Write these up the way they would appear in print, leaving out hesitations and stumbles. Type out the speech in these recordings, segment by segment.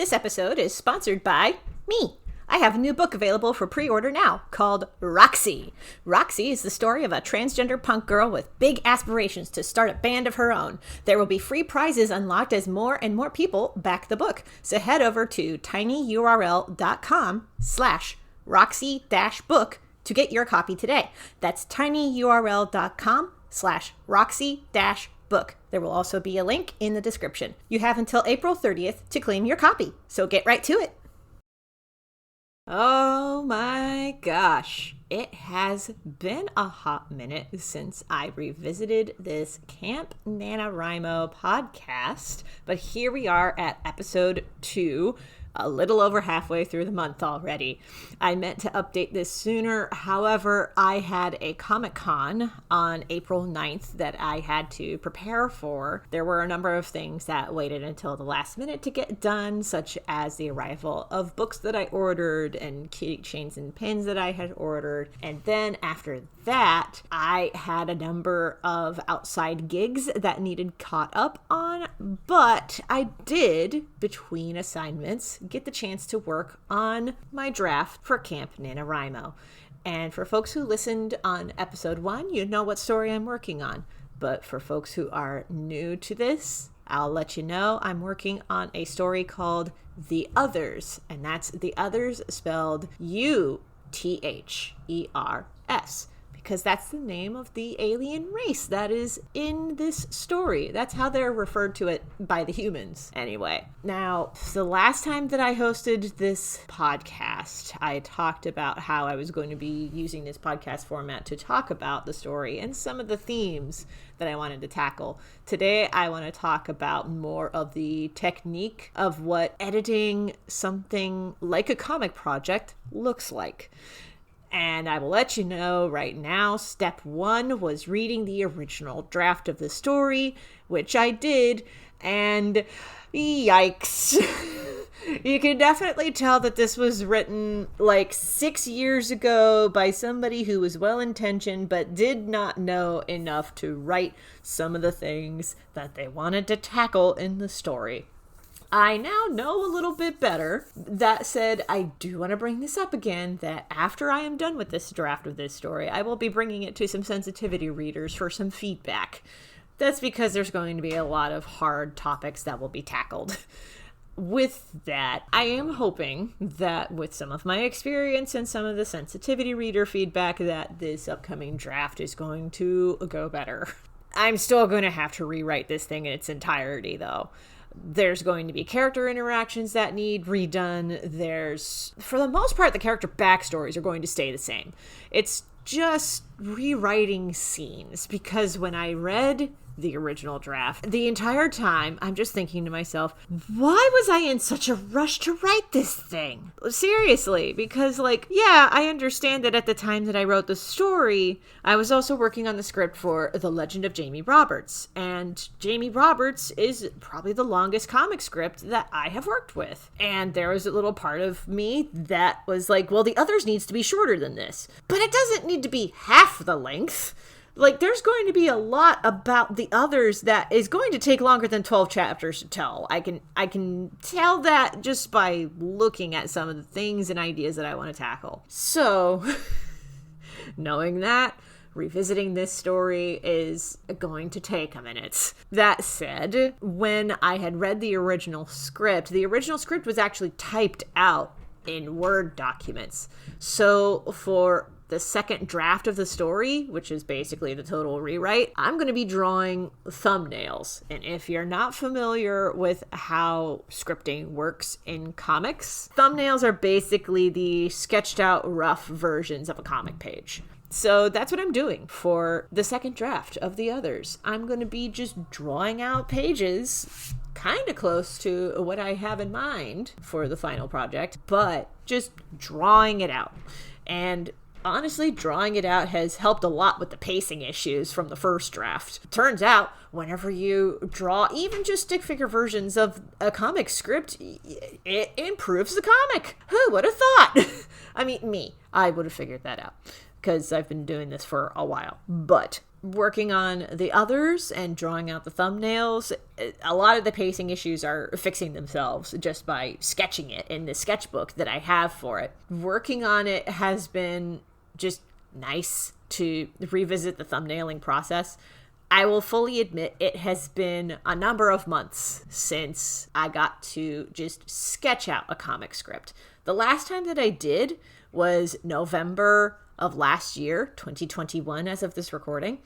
This episode is sponsored by me. I have a new book available for pre-order now called Roxy. Roxy is the story of a transgender punk girl with big aspirations to start a band of her own. There will be free prizes unlocked as more and more people back the book. So head over to tinyurl.com/Roxy-book to get your copy today. That's tinyurl.com/Roxy-book. There will also be a link in the description. You have until April 30th to claim your copy, so get right to it. Oh my gosh, it has been a hot minute since I revisited this Camp NaNoWriMo podcast, but here we are at episode 2, a little over halfway through the month already. I meant to update this sooner, however, I had a Comic-Con on April 9th that I had to prepare for. There were a number of things that waited until the last minute to get done, such as the arrival of books that I ordered and keychains and pins that I had ordered. And then after that, I had a number of outside gigs that needed caught up on, but I did, between assignments, get the chance to work on my draft for Camp NaNoWriMo. And for folks who listened on episode 1, you know what story I'm working on. But for folks who are new to this, I'll let you know I'm working on a story called The Uthers, and that's The Others spelled Uthers, because that's the name of the alien race that is in this story. That's how they're referred to it by the humans. Anyway, now, the last time that I hosted this podcast, I talked about how I was going to be using this podcast format to talk about the story and some of the themes that I wanted to tackle. Today, I want to talk about more of the technique of what editing something like a comic project looks like. And I will let you know right now, step 1 was reading the original draft of the story, which I did, and yikes. You can definitely tell that this was written like 6 years ago by somebody who was well-intentioned but did not know enough to write some of the things that they wanted to tackle in the story. I now know a little bit better. That said, I do want to bring this up again, that after I am done with this draft of this story, I will be bringing it to some sensitivity readers for some feedback. That's because there's going to be a lot of hard topics that will be tackled. With that, I am hoping that with some of my experience and some of the sensitivity reader feedback, that this upcoming draft is going to go better. I'm still going to have to rewrite this thing in its entirety, though. There's going to be character interactions that need redone. For the most part, the character backstories are going to stay the same. It's just rewriting scenes, because when I read the original draft, the entire time I'm just thinking to myself, why was I in such a rush to write this thing? Seriously, because yeah, I understand that at the time that I wrote the story, I was also working on the script for The Legend of Jamie Roberts, and Jamie Roberts is probably the longest comic script that I have worked with. And there was a little part of me that was like, well, The Others needs to be shorter than this, but it doesn't need to be half the length. There's going to be a lot about The Others that is going to take longer than 12 chapters to tell. I can tell that just by looking at some of the things and ideas that I want to tackle. So, knowing that, revisiting this story is going to take a minute. That said, when I had read the original script was actually typed out in Word documents. So, for the second draft of the story, which is basically the total rewrite, I'm going to be drawing thumbnails. And if you're not familiar with how scripting works in comics, thumbnails are basically the sketched out rough versions of a comic page. So that's what I'm doing for the second draft of The Others. I'm going to be just drawing out pages kind of close to what I have in mind for the final project, but just drawing it out. And honestly, drawing it out has helped a lot with the pacing issues from the first draft. Turns out, whenever you draw even just stick figure versions of a comic script, it improves the comic. Who would have thought? I mean, I would have figured that out, because I've been doing this for a while. But working on the others and drawing out the thumbnails, a lot of the pacing issues are fixing themselves just by sketching it in the sketchbook that I have for it. Working on it has been just nice to revisit the thumbnailing process. I will fully admit it has been a number of months since I got to just sketch out a comic script. The last time that I did was November of last year, 2021, as of this recording.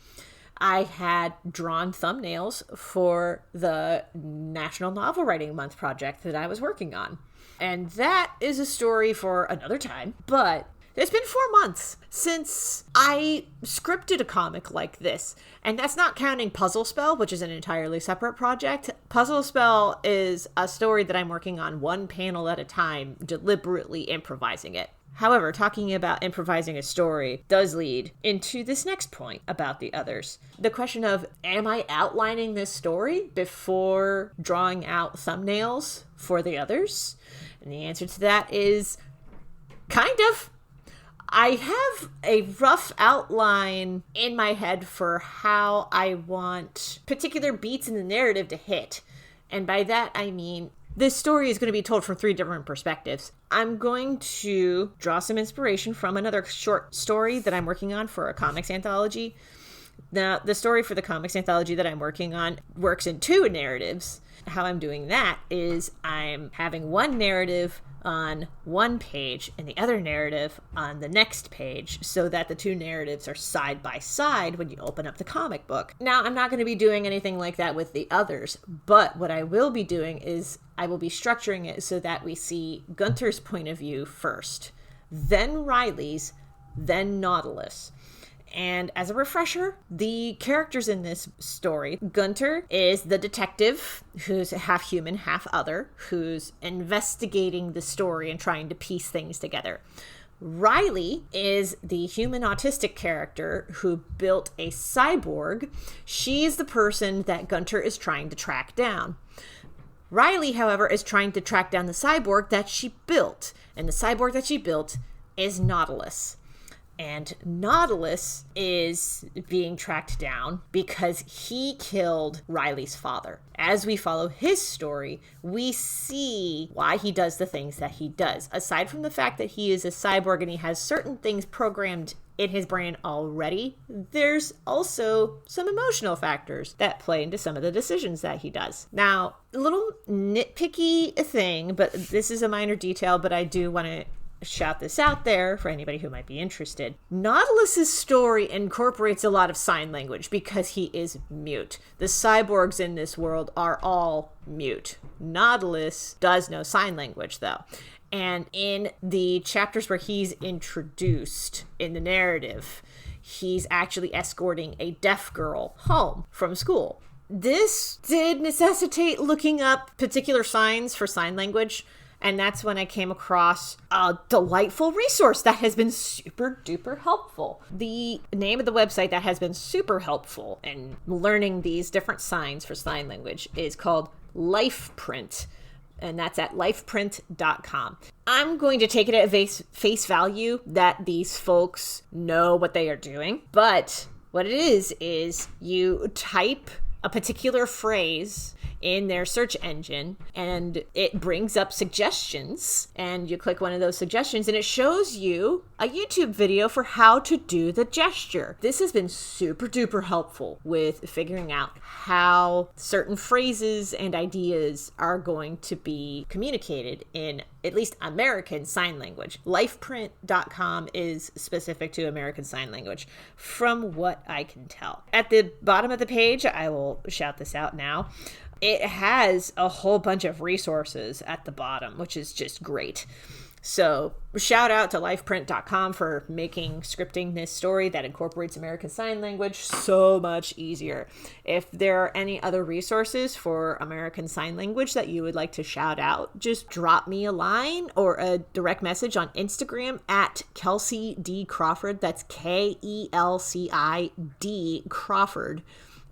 I had drawn thumbnails for the National Novel Writing Month project that I was working on. And that is a story for another time, but it's been 4 months since I scripted a comic like this. And that's not counting Puzzle Spell, which is an entirely separate project. Puzzle Spell is a story that I'm working on one panel at a time, deliberately improvising it. However, talking about improvising a story does lead into this next point about the others. The question of, am I outlining this story before drawing out thumbnails for the others? And the answer to that is kind of. I have a rough outline in my head for how I want particular beats in the narrative to hit. And by that, I mean, this story is going to be told from 3 different perspectives. I'm going to draw some inspiration from another short story that I'm working on for a comics anthology. Now, the story for the comics anthology that I'm working on works in 2 narratives. How I'm doing that is I'm having one narrative on one page and the other narrative on the next page so that the 2 narratives are side by side when you open up the comic book. Now, I'm not going to be doing anything like that with the others, but what I will be doing is I will be structuring it so that we see Gunther's point of view first, then Riley's, then Nautilus. And as a refresher, the characters in this story, Gunther is the detective who's half human, half other, who's investigating the story and trying to piece things together. Riley is the human autistic character who built a cyborg. She's the person that Gunther is trying to track down. Riley, however, is trying to track down the cyborg that she built. And the cyborg that she built is Nautilus. And Nautilus is being tracked down because he killed Riley's father. As we follow his story, we see why he does the things that he does. Aside from the fact that he is a cyborg and he has certain things programmed in his brain already, there's also some emotional factors that play into some of the decisions that he does. Now, a little nitpicky thing, but this is a minor detail, but I do want to shout this out there for anybody who might be interested. Nautilus's story incorporates a lot of sign language because he is mute. The cyborgs in this world are all mute. Nautilus does know sign language, though. And in the chapters where he's introduced in the narrative, he's actually escorting a deaf girl home from school. This did necessitate looking up particular signs for sign language. And that's when I came across a delightful resource that has been super duper helpful. The name of the website that has been super helpful in learning these different signs for sign language is called LifePrint. And that's at lifeprint.com. I'm going to take it at face value that these folks know what they are doing. But what it is you type a particular phrase in their search engine and it brings up suggestions, and you click one of those suggestions and it shows you a YouTube video for how to do the gesture. This has been super duper helpful with figuring out how certain phrases and ideas are going to be communicated in at least American Sign Language. Lifeprint.com is specific to American Sign Language, from what I can tell. At the bottom of the page, I will shout this out now, it has a whole bunch of resources at the bottom, which is just great. So shout out to lifeprint.com for making scripting this story that incorporates American Sign Language so much easier. If there are any other resources for American Sign Language that you would like to shout out, just drop me a line or a direct message on Instagram at Kelsey D. Crawford. That's KELCID Crawford.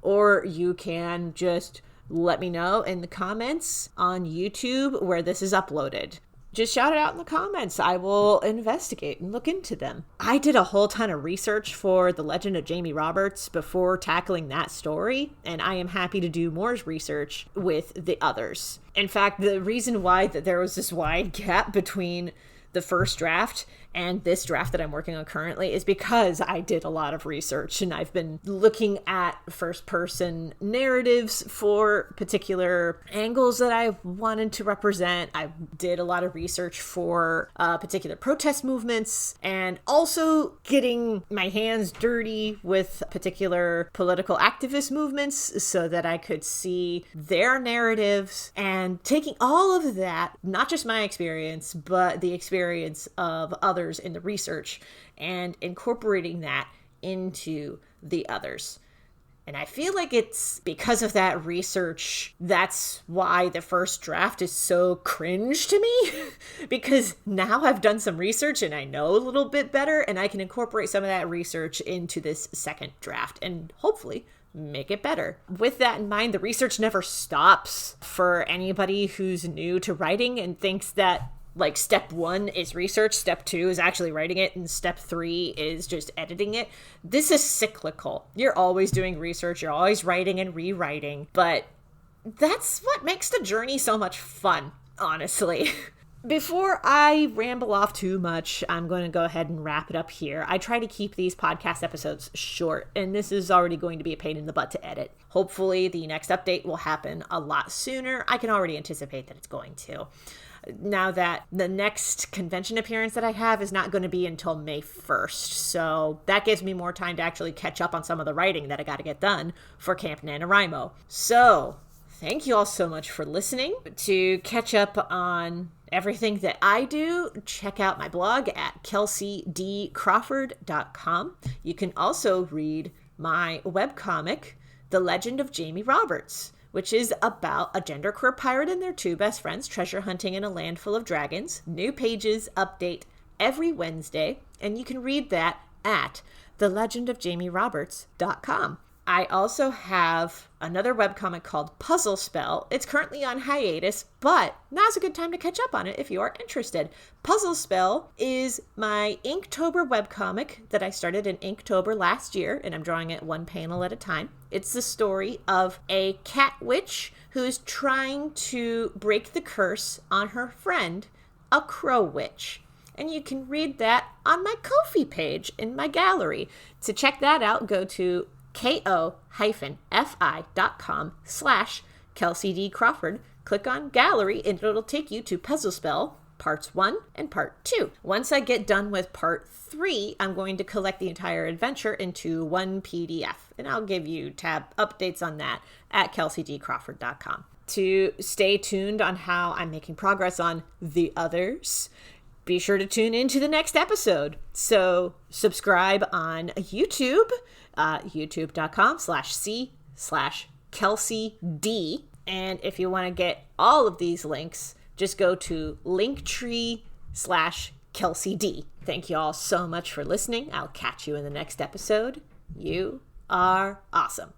Or you can just let me know in the comments on YouTube where this is uploaded. just shout it out in the comments. I will investigate and look into them. I did a whole ton of research for The Legend of Jamie Roberts before tackling that story, and I am happy to do more research with the others. In fact, the reason why that there was this wide gap between the first draft and this draft that I'm working on currently is because I did a lot of research, and I've been looking at first-person narratives for particular angles that I wanted to represent. I did a lot of research for particular protest movements, and also getting my hands dirty with particular political activist movements so that I could see their narratives, and taking all of that, not just my experience, but the experience of others in the research, and incorporating that into the others. And I feel like it's because of that research, that's why the first draft is so cringe to me, because now I've done some research and I know a little bit better, and I can incorporate some of that research into this second draft and hopefully make it better. With that in mind, the research never stops for anybody who's new to writing and thinks that like step 1 is research, step 2 is actually writing it, and step 3 is just editing it. This is cyclical. You're always doing research, you're always writing and rewriting, but that's what makes the journey so much fun, honestly. Before I ramble off too much, I'm going to go ahead and wrap it up here. I try to keep these podcast episodes short, and this is already going to be a pain in the butt to edit. Hopefully the next update will happen a lot sooner. I can already anticipate that it's going to. Now that the next convention appearance that I have is not going to be until May 1st. So that gives me more time to actually catch up on some of the writing that I got to get done for Camp NaNoWriMo. So thank you all so much for listening. To catch up on everything that I do, check out my blog at kelseydcrawford.com. You can also read my webcomic, The Legend of Jamie Roberts, which is about a genderqueer pirate and their 2 best friends treasure hunting in a land full of dragons. New pages update every Wednesday, and you can read that at thelegendofjamieroberts.com. I also have another webcomic called Puzzle Spell. It's currently on hiatus, but now's a good time to catch up on it if you are interested. Puzzle Spell is my Inktober webcomic that I started in Inktober last year, and I'm drawing it 1 panel at a time. It's the story of a cat witch who is trying to break the curse on her friend, a crow witch. And you can read that on my Ko-fi page in my gallery. To check that out, go to ko-fi.com/KelseyD Crawford. Click on gallery and it'll take you to Puzzle Spell parts 1 and part 2. Once I get done with part 3, I'm going to collect the entire adventure into one PDF, and I'll give you tab updates on that at kelseydcrawford.com. To stay tuned on how I'm making progress on the others, be sure to tune into the next episode. So subscribe on YouTube, youtube.com/c/KelseyD. And if you want to get all of these links, just go to linktree/KelseyD. Thank you all so much for listening. I'll catch you in the next episode. You are awesome.